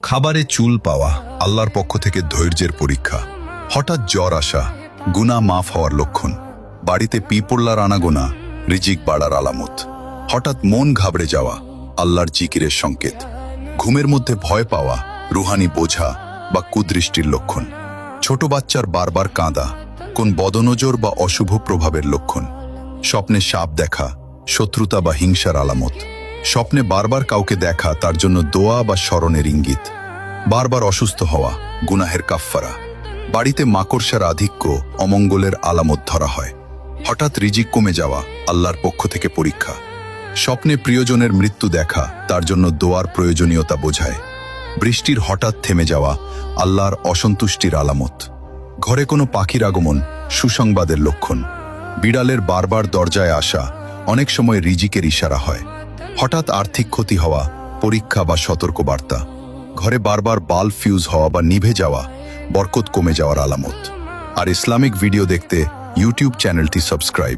খাবারে চুল পাওয়া আল্লাহর পক্ষ থেকে ধৈর্যের পরীক্ষা। হঠাৎ জ্বর আসা গুনাহ মাফ হওয়ার লক্ষণ। বাড়িতে পিঁপড়ার আনাগোনা রিজিক বাড়ার আলামত। হঠাৎ মন ঘাবড়ে যাওয়া আল্লাহর জিকিরের সংকেত। ঘুমের মধ্যে ভয় পাওয়া রুহানি বোঝা বা কুদৃষ্টির লক্ষণ। ছোট বাচ্চার বারবার কাঁদা কোন বদনজর বা অশুভ প্রভাবের লক্ষণ। স্বপ্নে সাপ দেখা শত্রুতা বা হিংসার আলামত। স্বপ্নে বারবার কাউকে দেখা তার জন্য দোয়া বা স্মরণের ইঙ্গিত। বারবার অসুস্থ হওয়া গুনাহের কাফফারা। বাড়িতে মাকড়সার আধিক্য অমঙ্গলের আলামত ধরা হয়। হঠাৎ রিজিক কমে যাওয়া আল্লাহর পক্ষ থেকে পরীক্ষা। স্বপ্নে প্রিয়জনের মৃত্যু দেখা তার জন্য দোয়ার প্রয়োজনীয়তা বোঝায়। বৃষ্টির হঠাৎ থেমে যাওয়া আল্লাহর অসন্তুষ্টির আলামত। ঘরে কোনো পাখির আগমন সুসংবাদের লক্ষণ। বিড়ালের বারবার দরজায় আসা অনেক সময় রিজিকের ইশারা হয়। হঠাৎ আর্থিক ক্ষতি হওয়া পরীক্ষা বা সতর্কবার্তা। ঘরে বারবার বাল্ব ফিউজ হওয়া বা নিভে যাওয়া বরকত কমে যাওয়ার আলামত। আর ইসলামিক ভিডিও দেখতে ইউটিউব চ্যানেলটি সাবস্ক্রাইব।